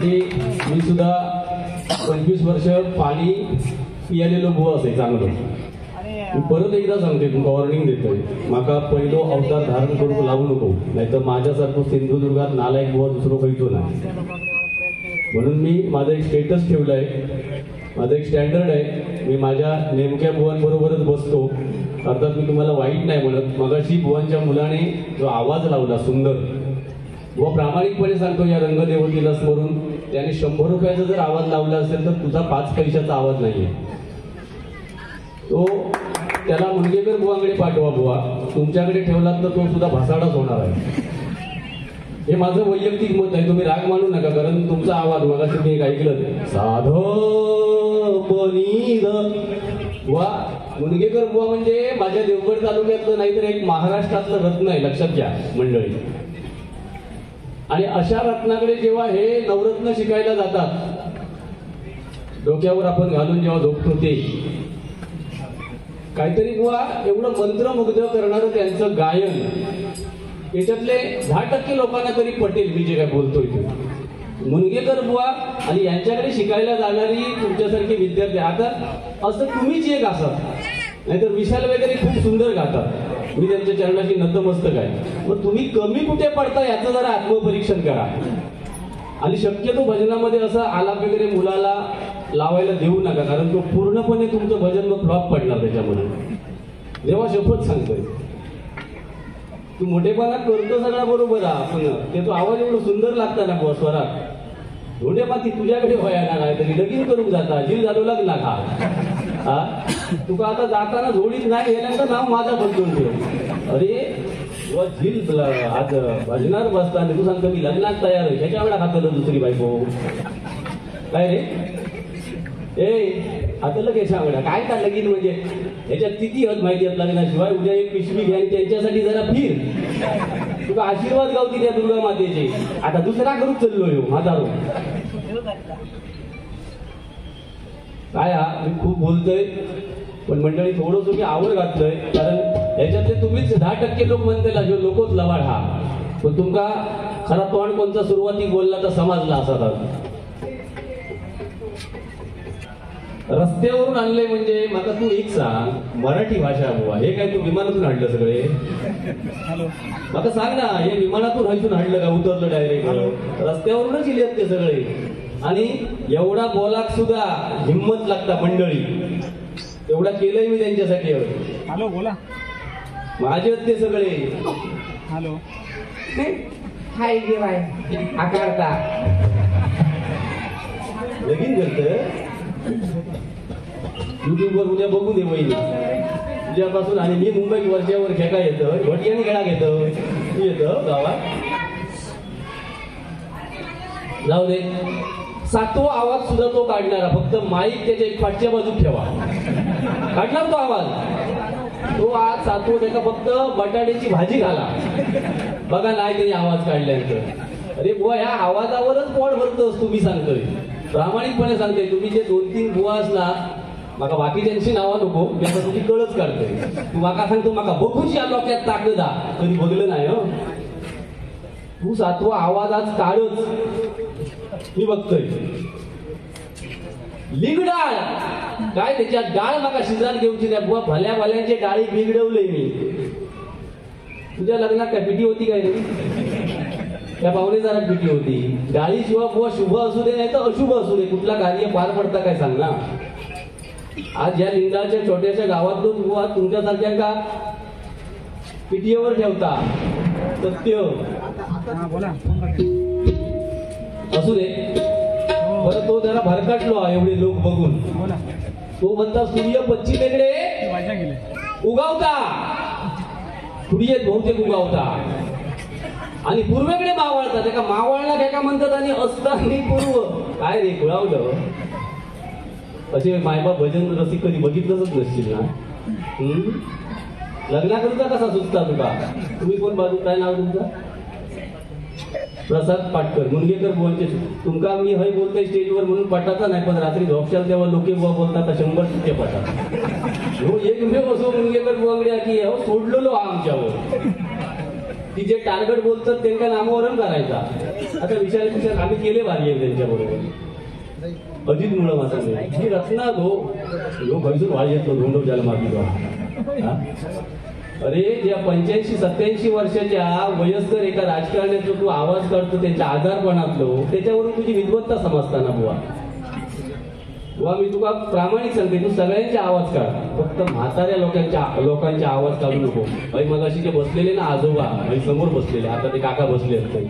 की मी सुद्धा 25 वर्ष पाणी पियालेलो बुवा असे चांगलं. मी परत एकदा सांगते, तुमका वॉर्निंग देतोय, माका पहिलो अवतार धारण करूक लावू नको, नाहीतर माझ्यासारखं सिंधुदुर्गात नालायक बुवा दुसरं खयचो नाही. म्हणून मी माझं एक स्टेटस ठेवलंय, माझं एक स्टँडर्ड आहे. मी माझ्या नेमक्या बुवांबरोबरच बसतो. अर्थात मी तुम्हाला वाईट नाही म्हणत. मगाशी बुवांच्या मुलाने जो आवाज लावला सुंदर, बुवा प्रामाणिकपणे सांगतो, या रंगदेवतीला स्मरून त्याने 100 रुपयाचा जर आवाज लावला असेल तर तुझा 5 पैशाचा आवाज नाहीये. तो त्याला मुनगेकर बुवांकडे पाठवा. बुवा तुमच्याकडे ठेवलात तर तो सुद्धा भासाडाच होणार आहे. हे माझं वैयक्तिक मत आहे, तुम्ही राग मानू नका. कारण तुमचा आवाज मगाशी मी ऐकलं, साधो पनीर बुवा. मुनगेकर बुवा म्हणजे माझ्या देवगड तालुक्यातलं नाही तर एक महाराष्ट्रातलं रत्न आहे, लक्षात घ्या मंडळी. आणि अशा रत्नाकडे जेव्हा हे नवरत्न शिकायला जातात, डोक्यावर आपण घालून जेव्हा झोपतो, ते काहीतरी बुवा एवढं मंत्रमुग्ध करणारं त्यांचं गायन, याच्यातले 10% लोकांना तरी पटेल मी जे काय बोलतोय ते. मुनगेकर बुवा आणि यांच्याकडे शिकायला जाणारी तुमच्यासारखी विद्यार्थी, आता असं तुम्हीच एक असाल, नाहीतर विशाल वगैरे खूप सुंदर गातात, मी त्यांच्या चरणाशी नतमस्तक आहे. मग तुम्ही कमी कुठे पडता याचं जरा आत्मपरीक्षण करा. आणि शक्यतो भजनामध्ये असं आलाप वगैरे मुलाला लावायला देऊ नका, कारण तो पूर्णपणे तुमचं भजन मग फ्लॉप पडणार त्याच्यामध्ये. जेव्हा शपथ सांगतोय, तू मोठेपणा करतो सगळा बरोबर आहे, पण ते तो आवाज एवढं सुंदर लागता ना बुवा स्वरात, धोंडेपाती तुझ्याकडे व्हायला नाही तरी लगीन करून जाता, जीव झालो लग्न खा. तुका आता जाताना जोडीत नाही गेल्यानंतर नाव माझा बदलून ठेव. अरे झील आज भजनात बसताना तू सांगतो मी लग्नात तयार आहे, ह्याच्या वेळा खातं दुसरी बायको काय रे? आता लगेच सांगडा काय का लगीन म्हणजे ह्याच्यात किती हद माहिती आहेत लग्नाशिवाय. उद्या एक पिशवी घ्या आणि त्यांच्यासाठी जरा फिर, तुला आशीर्वाद गावती त्या दुर्गा मातेचे. आता दुसरा करूच चाललो येऊ म्हातारो काय. मी खूप बोलतोय, पण मंडळी थोडंसं मी आवड घातलंय, कारण याच्यातले तुम्हीच 10% लोक म्हणतील जो लोकच लवाड हा, पण तुमका खरा तोंड कोणता सुरुवाती बोलला तर समजला असा. रस्त्यावरून आणले म्हणजे मला तू एक सांग, मराठी भाषा बुवा हे काय तू विमानातून आणलं सगळे? मला सांग ना, हे विमानातून हयसून आणलं का? उतरलं डायरेक्ट रस्त्यावरूनच इलेत ते सगळे. आणि एवढा बोलाक सुद्धा हिंमत लागता मंडळी, एवढा केलंय मी त्यांच्यासाठी. हॅलो बोला, माझे ते सगळे. हॅलो हाय गेवाय आकारता लगीन करत युट्यूबवर उद्या बघू दे वहिनी उद्यापासून. आणि मी मुंबईत वरच्यावर खेका येतं, घटियाने खेळा घेतं, मी येतं गावात. जाऊ दे, 7वा आवाज सुद्धा तो काढणारा, फक्त माईक त्याच्या एक पाठच्या बाजूत ठेवा, काढणार तो आवाज. तो आज 7वा त्याचा फक्त बटाट्याची भाजी घाला, बघा नाही त्याने आवाज काढल्यानंतर. अरे बुवा ह्या आवाजावरच पोट भरतोस तुम्ही, सांगतोय प्रामाणिकपणे सांगते. तुम्ही जे 2-3 बुवा असला, माका बाकीच्यांची नावं नको, मी आता तुझी कळच काढतोय. तू माका सांगतो माका बघूशी आलो त्यात ताकदा, कधी बघलं नाही हो. तू 7वा आवाज आज काढच मी बघतोय. लिगडाळ काय त्याच्यात डाळ माका शिजायला घेऊची नाही बुवा, भल्या भल्यांचे डाळी बिघडवले मी. तुझ्या लग्नात काय पिटी होती काय रे? त्या पाहुणे जरा पिटी होती. डाळी शिवाय बुवा शुभ असू दे नाही तर अशुभ असू दे, कुठला कार्य पार पडता काय सांग ना. आज या लिंगाच्या छोट्याशा गावातलो बुवा तुमच्यासारख्या का पिटीवर ठेवता सत्य असू दे. बरं तो जरा भरकटलो एवढे लोक बघून. तो म्हणता सूर्य पश्चिमेकडे उगावता, सूर्य बहुतेक उगावता आणि पूर्वेकडे मावळता. त्या मावळला काय का म्हणतात आणि असताना पूर्व काय रे खुळावलं. असे मायबाप भजन रसिक कधी बघितलंच नसतील ना. लग्नाकरिता कसा सुचता तुका? तुम्ही कोण बाजू, काय नाव तुमचं? प्रसाद पाटकर, मुनगेकर बुवांचे. तुमका मी हय बोलतोय स्टेजवर म्हणून पटाचा नाही, पण रात्री झोपशाल तेव्हा लोके बुवा बोलतात 100% पटा. हो एकमेव असो मुनगेकर बुवांकडे की हो सोडलेलो आमच्यावर. की जे टार्गेट बोलतात त्यांना नामोहरम करायचा. आता विचार आम्ही केले वारी आहे त्यांच्या बरोबर. अजित मुळे माझा ही रचना तो खैसून वाढ येतो धोंडो ज्याला मागे. अरे ज्या 85-87 वर्षाच्या वयस्कर एका राजकारण्याचा तू आवाज काढतो त्यांच्या आजारपणातलो, त्याच्यावरून तुझी विद्वत्ता समजताना बुवा मी तुला प्रामाणिक सांगते, तू सगळ्यांचे आवाज काढ, फक्त म्हाताऱ्या लोकांचे आवाज काढू नको. भाई मग अशी जे बसलेले ना आजोबा, भाई समोर बसलेले, आता ते काका बसले असतात,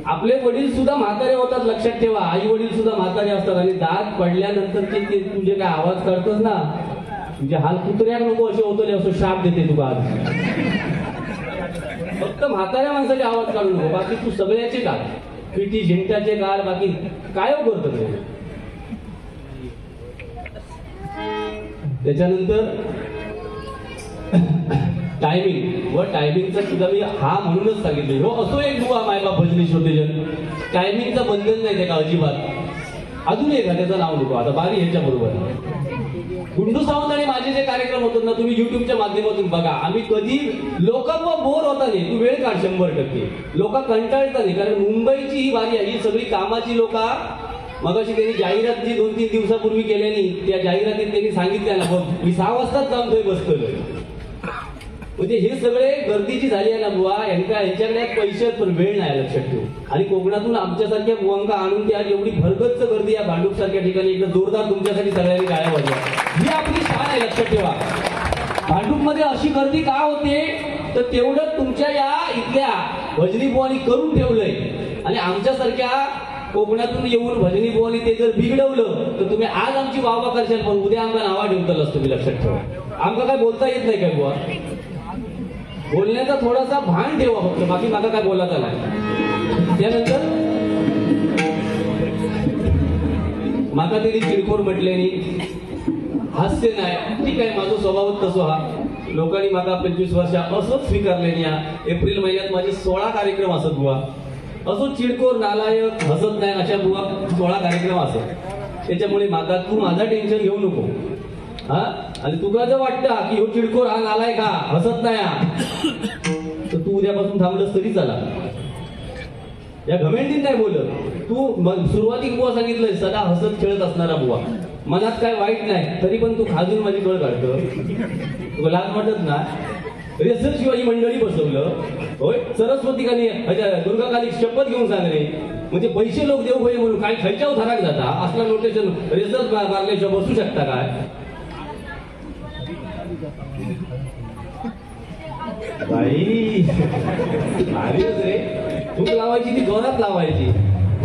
आपले वडील सुद्धा म्हातारे होतात, लक्षात ठेवा. आई वडील सुद्धा म्हातारे असतात आणि दात पडल्यानंतर ते तुझे काय आवाज काढतोस ना, तुझे हाल कुत्र्या नको असे होतो, असं शाप देते तुला आज. फक्त म्हाताऱ्या माणसाचे आवाज काढू नको, बाकी तू सगळ्याचे काढ, पिटी झेंटाचे काढ, बाकी काय करतो ते. त्याच्यानंतर टायमिंग व टायमिंगचा सुद्धा मी हा म्हणूनच सांगितलं, हो असो एक बुवा मायबाप भजनी श्रोतेजन, टायमिंगचं बंधन नाही का अजिबात. अजून एक त्याचं नाव नको आता बारी ह्याच्या बरोबर. गुंडू सावंत आणि माझे जे कार्यक्रम होतात ना, तुम्ही युट्यूबच्या माध्यमातून बघा. आम्ही कधी लोक बोर होता नाही, तू वेळ काढ 100%. लोक कंटाळता नाही, कारण मुंबईची ही बारी आहे, ही सगळी कामाची लोक. मगाशी त्यांनी जाहिरात जी 2-3 दिवसापूर्वी केल्यानी, त्या जाहिरातीत त्यांनी सांगितलं ना, बघ मी 6 वाजताच जाऊन तो बसतोय. म्हणजे हे सगळे गर्दीची झाली आहे ना बुवा, यांच्याकडे पैसे आहेत पण वेळ नाही, लक्षात ठेवू. आणि कोकणातून आमच्यासारख्या बुवांका आणून ती आज एवढी भरगच्च गर्दी या भांडूप सारख्या ठिकाणी, एकदा जोरदार तुमच्यासाठी सगळ्यांनी टाळ्या वाजवा. ही आपली शान आहे, लक्षात ठेवा. भांडूप मध्ये अशी गर्दी का होते, तर तेवढं तुमच्या या इथल्या भजनी बुवांनी करून ठेवलंय. आणि आमच्यासारख्या कोकणातून येऊन भजनी बुवांनी ते जर बिघडवलं तर तुम्ही आज आमची वाहवा करशाल, पण उद्या आमचा नावा ठेवतालच. तुम्ही लक्षात ठेवा, आमका काय बोलता येत नाही काय बुवा, बोलण्याचा थोडासा भान ठेवा फक्त, बाकी माझा काय बोलायचा नाही. त्यानंतर माका तरी चिडखोर म्हटल्याने हास्य नाही, ठीक आहे, माझा स्वभावच तसो हा. लोकांनी माका 25 वर्षा असंच स्वीकारल्याने. या एप्रिल महिन्यात माझे 16 कार्यक्रम असत बुवा, असो चिडखोर नालायक हसत नाही अशा बुवा 16 कार्यक्रम असत. त्याच्यामुळे माका तू माझा टेन्शन घेऊ नको हा. आणि तुला जर वाटतं की हो चिडखोर हा नालाय का हसत नाही, तर तू उद्यापासून थांबलंस तरी चला. या घमेंडीत नाही बोलत, तू सुरुवातीक बुवा सांगितलंय सदा हसत खेळत असणारा बुवा, मनात काय वाईट नाही, तरी पण तू खाजून माझी कळ काढतो. तुला लाज वाटत ना. रेसल शिवाजी मंडळी बसवलं होय, सरस्वती काली दुर्गा काली शपथ घेऊन सांग रे, म्हणजे पैसे लोक देऊ होय म्हणून काय खायच्या थराक जाता असला नोटेशन रेसल मारल्याशिवाय बसू शकता काय. बाई भारीच रे, तूप लावायची ती जोरात लावायची,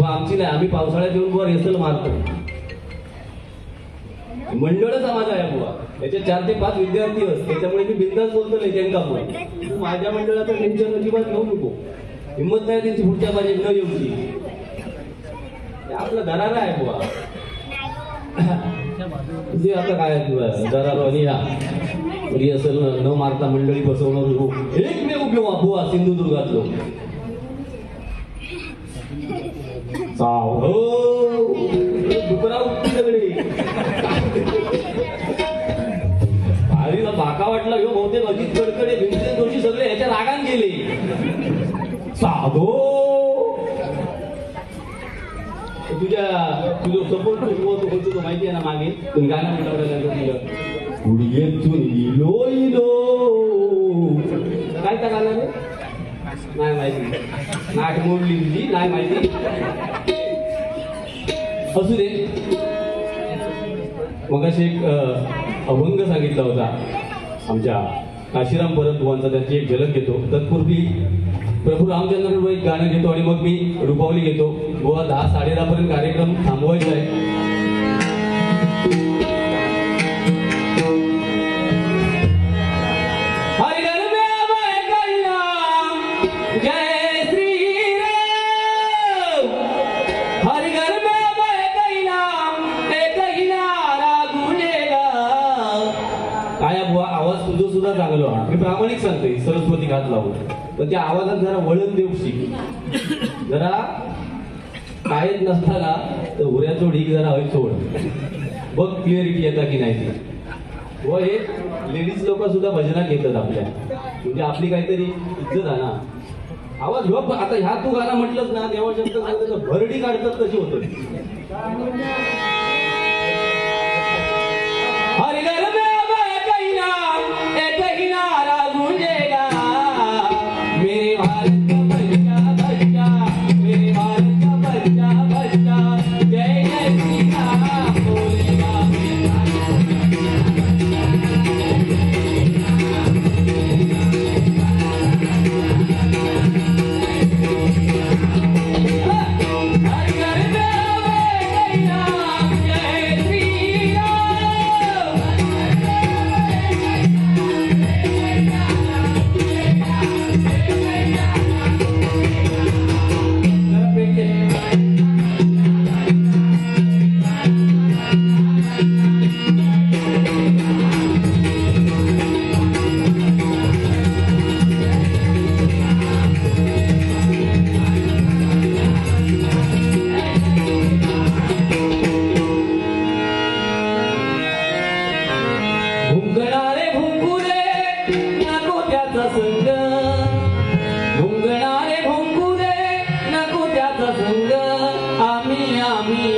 आमची नाही. आम्ही पावसाळ्यात येऊन बुवा रेसल मारतो. मंडळच माझा आहे बुवा, त्याचे 4 ते 5 विद्यार्थी असतात, त्याच्यामुळे मी बिंदास बोलतो नाही त्यांना पण. तू माझ्या मंडळाचं टेन्शन अजिबात घेऊ नको, हिंमत नाही त्यांची पुढच्या बाजू न येऊची. आपला दरारा आहे बुवा. म्हणजे आता काय दरारा आणि हा रिहर्सल न मारता मंडळी बसवणार एकमेव किंवा बुवा सिंधुदुर्गातलो. दुपरा उठली सगळी भारीला बाका वाटला ह्यो बहुतेक अजित कडकडे भीमसेन जोशी सगळे ह्याच्या रागान गेले. साधो तुझं सपोर्ट तो माहिती आहे ना, मागे तुम्ही गाणं म्हटलं गुडघेतून इलो इलो काय त्या गाणं रे नाही माहिती, नाट मोडली तुझी नाही माहिती, असू दे. मगाशी एक अभंग सांगितला होता आमच्या काशीराम परत बुवांचा, त्याची एक झलक घेतो. तत्पूर्वी प्रभू रामचंद्र एक गाणं घेतो आणि मग मी रुपावली घेतो. बुवा 10-10:30 पर्यंत कार्यक्रम थांबवायचा आहे. चांगलं मी प्रामाणिक सांगते, सरस्वती घात लावून, पण त्या आवाजात जरा वळण देऊ शिक. जरा कायच नसताना तर उऱ्याचो ढीक जरा हय सोड, बघ क्लिअरिटी येता की नाही ती. व हे लेडीज लोक सुद्धा भजनात घेतात आपल्या, म्हणजे आपली काहीतरी इज्जत आहे ना. आवाज ह्यो आता ह्या तू गाणं म्हटलंच ना देवा शब्द सांगतो भरडी काढतात तशी होतं. हर घर में अब एक ही नारा गूंजेगा, मेरे भारत का बच्चा बच्चा, मेरे भारत का बच्चा बच्चा, जय जय श्री राम बोलेगा. भुंगणारे भुंकुरे नको त्याचा संग, भुंगणारे भुंकुरे नको त्याचा संग, आम्ही आम्ही